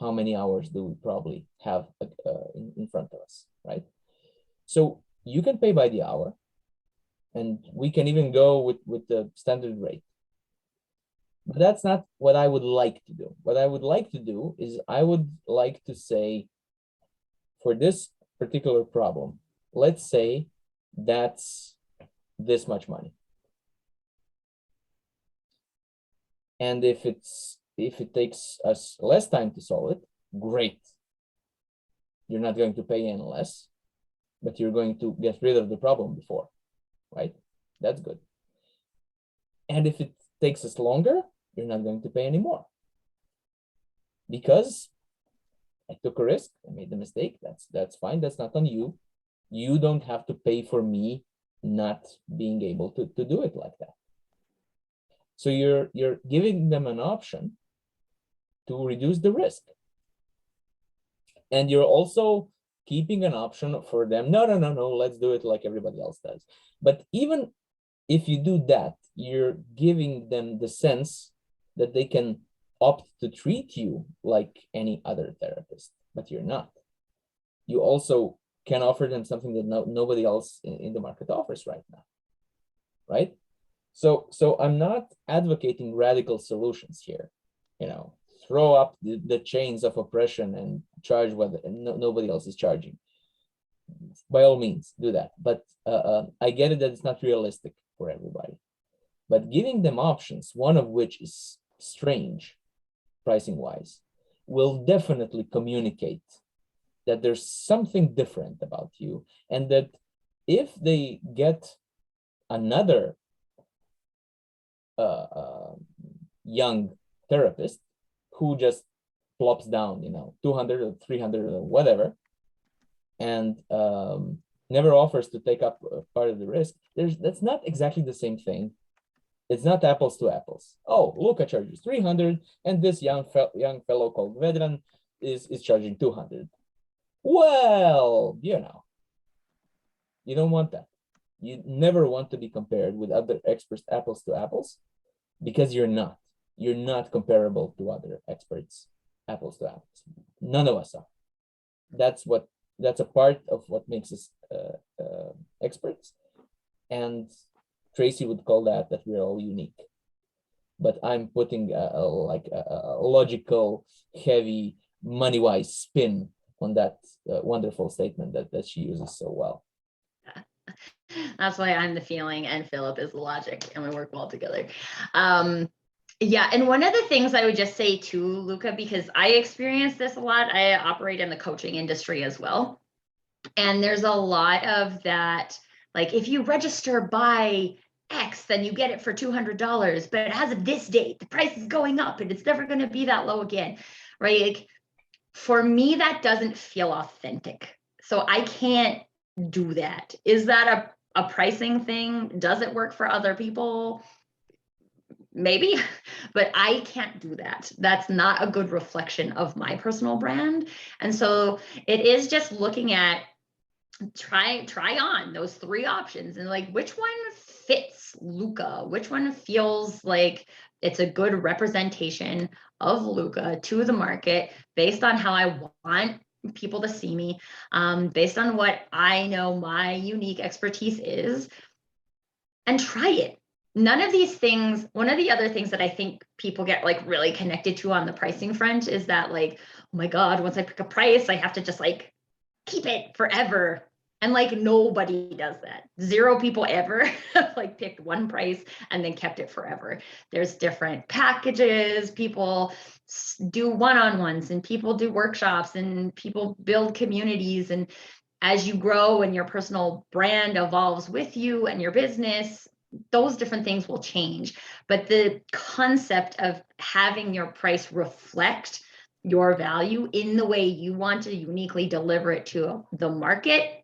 How many hours do we probably have in front of us, right? So you can pay by the hour, and we can even go with the standard rate. But that's not what I would like to do. What I would like to do is I would like to say, for this particular problem, let's say that's this much money. And if it takes us less time to solve it, great. You're not going to pay any less, but you're going to get rid of the problem before, right? That's good. And if it takes us longer, you're not going to pay any more. Because I took a risk, I made a mistake, that's fine, that's not on you. You don't have to pay for me not being able to do it like that. So you're giving them an option to reduce the risk. And you're also keeping an option for them, no, let's do it like everybody else does. But even if you do that, you're giving them the sense that they can opt to treat you like any other therapist, but you're not. You also can offer them something that nobody else in the market offers right now, right? So I'm not advocating radical solutions here, throw up the chains of oppression and charge what nobody else is charging. By all means, do that. But I get it that it's not realistic for everybody. But giving them options, one of which is strange, pricing-wise, will definitely communicate that there's something different about you, and that if they get another young therapist who just plops down, 200 or 300 or whatever, and never offers to take up part of the risk, that's not exactly the same thing. It's not apples to apples. Oh, Luca charges 300, and this young fellow called Vedran is charging 200. Well, you don't want that. You never want to be compared with other experts, apples to apples, because you're not. You're not comparable to other experts, apples to apples. None of us are. That's a part of what makes us experts. And Tracy would call that we're all unique. But I'm putting a logical, heavy, money-wise spin on that wonderful statement that she uses so well. That's why I'm the feeling and Philip is the logic, and we work well together. Yeah, and one of the things I would just say too, Luca, because I experience this a lot, I operate in the coaching industry as well. And there's a lot of that, like if you register by X, then you get it for $200, but as of this date, the price is going up and it's never going to be that low again, right? Like, for me, that doesn't feel authentic. So I can't do that. Is that a pricing thing? Does it work for other people? Maybe, but I can't do that. That's not a good reflection of my personal brand. And so it is just looking at try on those three options and like which one fits Luca, which one feels like it's a good representation of Luca to the market based on how I want people to see me, based on what I know my unique expertise is, and try it. None of these things, one of the other things that I think people get like really connected to on the pricing front is that like, oh my God, once I pick a price, I have to just like keep it forever. And like nobody does that. 0 people ever like picked one price and then kept it forever. There's different packages. People do one-on-ones and people do workshops and people build communities. And as you grow and your personal brand evolves with you and your business, those different things will change. But the concept of having your price reflect your value in the way you want to uniquely deliver it to the market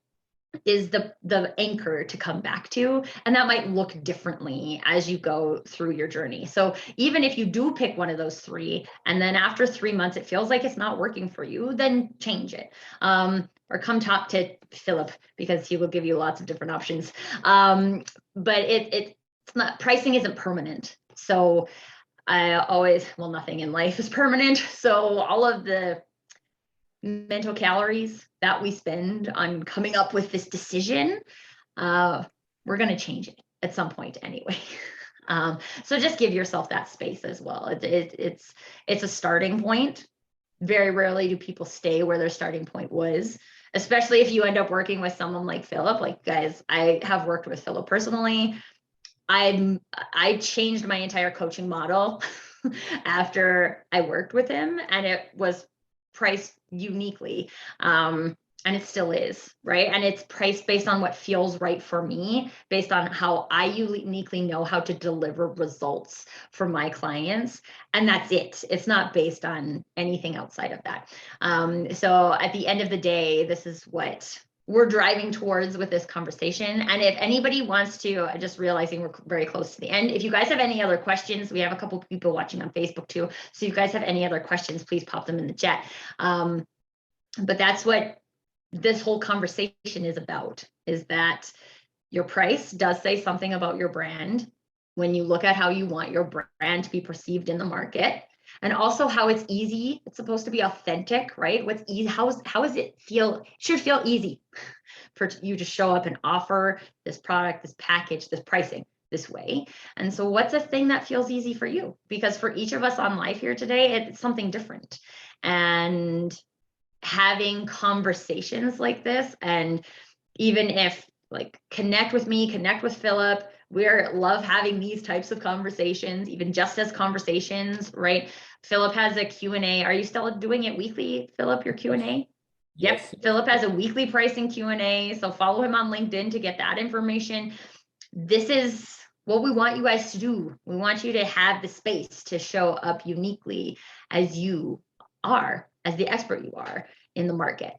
is the anchor to come back to. And that might look differently as you go through your journey. So even if you do pick one of those three, and then after 3 months, it feels like it's not working for you, then change it. Or come talk to Philip, because he will give you lots of different options. But it's not, pricing isn't permanent. So I always, well, nothing in life is permanent. So all of the mental calories that we spend on coming up with this decision, we're going to change it at some point anyway. So just give yourself that space as well. It's a starting point. Very rarely do people stay where their starting point was, especially if you end up working with someone like Philip. Like, guys, I have worked with Philip personally. I changed my entire coaching model after I worked with him, and it was priced uniquely. And it still is, right? And it's priced based on what feels right for me, based on how I uniquely know how to deliver results for my clients. And that's it. It's not based on anything outside of that. So at the end of the day, this is what we're driving towards with this conversation. And if anybody wants to, just realizing we're very close to the end, if you guys have any other questions, we have a couple people watching on Facebook too. So if you guys have any other questions, please pop them in the chat. But that's what this whole conversation is about, is that your price does say something about your brand when you look at how you want your brand to be perceived in the market, and also how it's easy. It's supposed to be authentic, right? What's easy? How does it feel? It should feel easy for you to show up and offer this product, this package, this pricing this way. And so what's a thing that feels easy for you? Because for each of us on live here today, it's something different. And having conversations like this, and even if like connect with me, connect with Philip, love having these types of conversations, even just as conversations, right? Philip has a Q&A. Are you still doing it weekly, Philip, your Q&A? Yes. Yep, Philip has a weekly pricing Q&A, so follow him on LinkedIn to get that information. This is what we want you guys to do. We want you to have the space to show up uniquely as you are, as the expert you are in the market.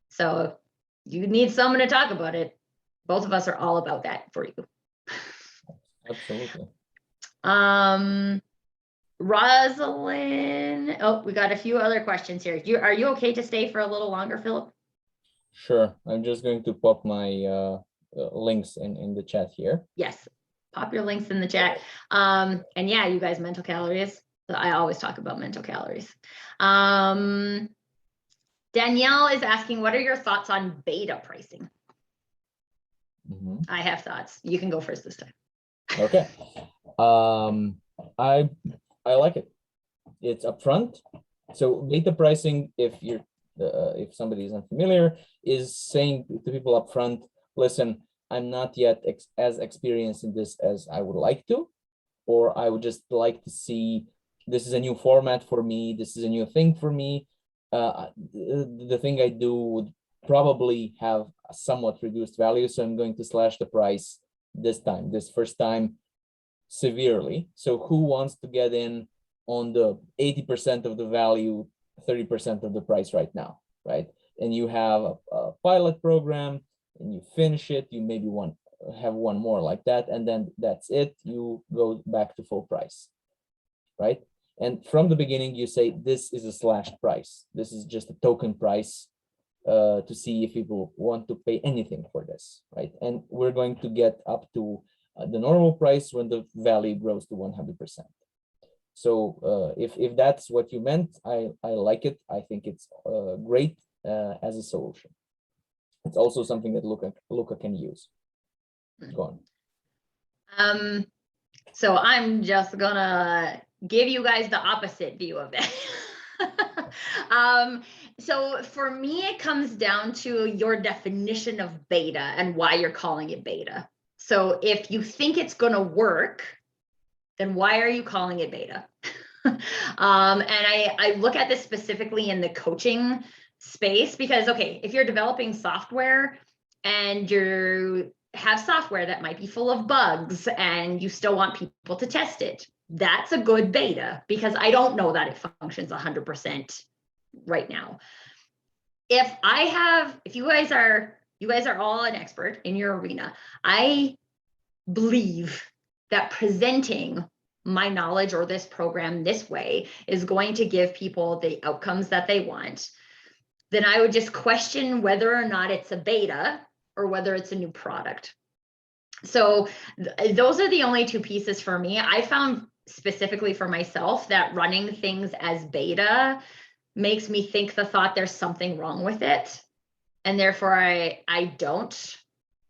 So if you need someone to talk about it, both of us are all about that for you. Absolutely. Rosalind, oh, we got a few other questions here. Are you okay to stay for a little longer, Philip? Sure. I'm just going to pop my links in the chat here. Yes, pop your links in the chat. And yeah, you guys, mental calories. So I always talk about mental calories. Danielle is asking, what are your thoughts on beta pricing? Mm-hmm. I have thoughts. You can go first this time. Okay. I like it. It's upfront. So beta pricing, if somebody is unfamiliar, is saying to people upfront, listen, I'm not yet as experienced in this as I would like to, or I would just like to see, this is a new format for me, this is a new thing for me. The thing I do would probably have a somewhat reduced value, so I'm going to slash the price this first time severely. So who wants to get in on the 80% of the value, 30% of the price right now, right? And you have a pilot program and you finish it, you maybe have one more like that, and then that's it, you go back to full price, right? And from the beginning, you say, this is a slashed price. This is just a token price to see if people want to pay anything for this, right? And we're going to get up to the normal price when the value grows to 100%. So if that's what you meant, I like it. I think it's great as a solution. It's also something that Luca can use. Go on. So I'm just gonna give you guys the opposite view of that. So for me, it comes down to your definition of beta and why you're calling it beta. So if you think it's gonna work, then why are you calling it beta? And I look at this specifically in the coaching space because, okay, if you're developing software and you have software that might be full of bugs and you still want people to test it, that's a good beta because I don't know that it functions 100% right now. If you guys are You guys are all an expert in your arena. I believe that presenting my knowledge or this program this way is going to give people the outcomes that they want, then I would just question whether or not it's a beta or whether it's a new product. So those are the only two pieces for me. I found specifically for myself that running things as beta makes me think the thought there's something wrong with it. And therefore I don't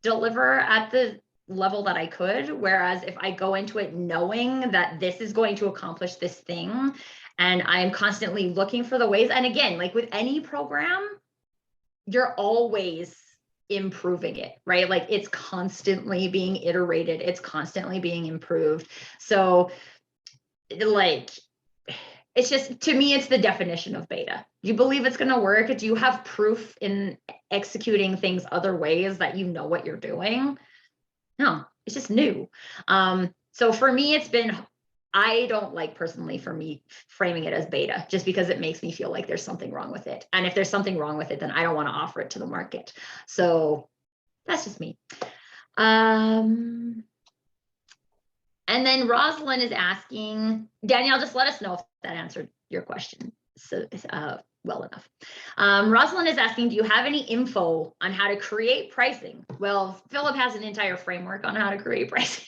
deliver at the level that I could. Whereas if I go into it knowing that this is going to accomplish this thing, and I'm constantly looking for the ways, and again, like with any program, you're always improving it, right? Like it's constantly being iterated, it's constantly being improved. So like, it's just, to me, it's the definition of beta. Do you believe it's going to work? Do you have proof in executing things other ways that you know what you're doing? No, it's just new. So for me, it's been, I don't like personally for me framing it as beta just because it makes me feel like there's something wrong with it. And if there's something wrong with it, then I don't want to offer it to the market. So that's just me. And then Rosalind is asking, Danielle, just let us know if that answered your question so well enough. Rosalind is asking, do you have any info on how to create pricing? Well, Philip has an entire framework on how to create pricing.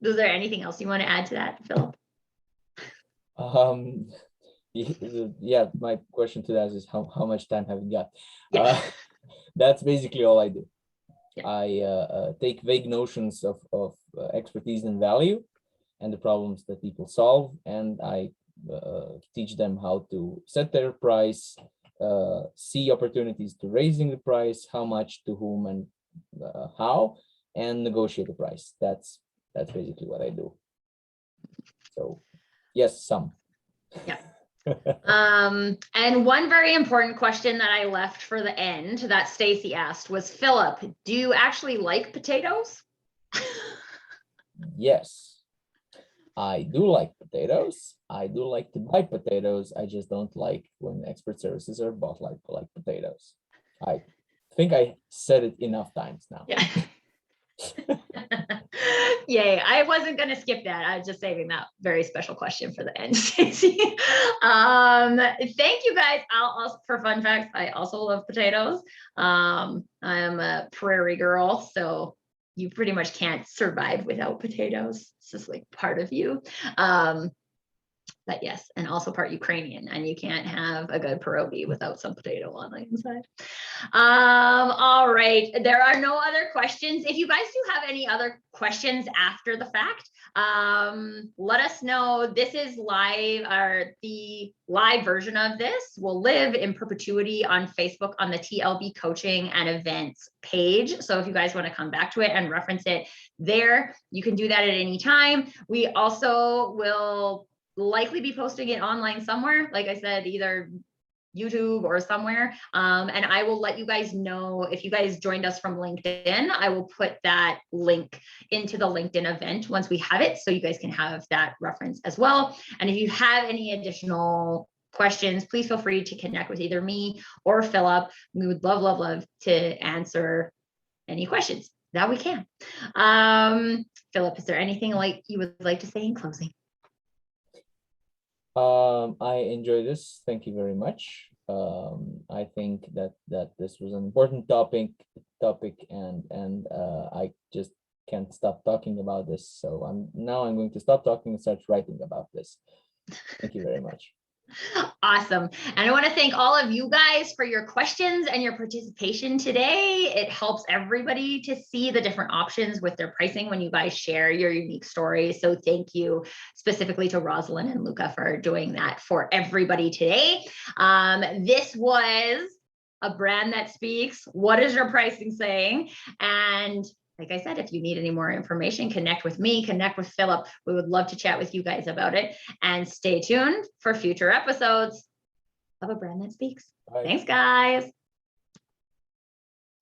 Is there anything else you want to add to that, Philip? Yeah, my question to that is how much time have you got? Yeah. That's basically all I do. Yeah. I take vague notions of expertise and value and the problems that people solve, and I teach them how to set their price, see opportunities to raising the price, how much, to whom, and how, and negotiate the price. That's basically what I do. So yes, some. Yeah. And one very important question that I left for the end that Stacy asked was, Philip, do you actually like potatoes? Yes, I do like potatoes. I do like to buy potatoes. I just don't like when expert services are bought like potatoes. I think I said it enough times now. Yeah. Yay, I wasn't going to skip that. I was just saving that very special question for the end, Stacey. Thank you guys. I'll also, for fun facts, I also love potatoes. I'm a prairie girl, so you pretty much can't survive without potatoes. It's just like part of you. But yes, and also part Ukrainian, and you can't have a good pierogi without some potato on the inside. All right, there are no other questions. If you guys do have any other questions after the fact, let us know. This is live, or the live version of this will live in perpetuity on Facebook on the TLB coaching and events page. So if you guys want to come back to it and reference it there, you can do that at any time. We also will likely be posting it online somewhere, like I said, either YouTube or somewhere. And I will let you guys know if you guys joined us from LinkedIn. I will put that link into the LinkedIn event once we have it, so you guys can have that reference as well. And if you have any additional questions, please feel free to connect with either me or Philip. We would love to answer any questions that we can. Philip, is there anything like you would like to say in closing? I enjoy this. Thank you very much. I think that this was an important topic, and I just can't stop talking about this. So I'm going to stop talking and start writing about this. Thank you very much. Awesome. And I want to thank all of you guys for your questions and your participation today. It helps everybody to see the different options with their pricing when you guys share your unique stories. So thank you specifically to Rosalind and Luca for doing that for everybody today. This was a brand that speaks. What is your pricing saying? And like I said, if you need any more information, connect with me, connect with Philip. We would love to chat with you guys about it. And stay tuned for future episodes of A Brand That Speaks. Bye. Thanks, guys.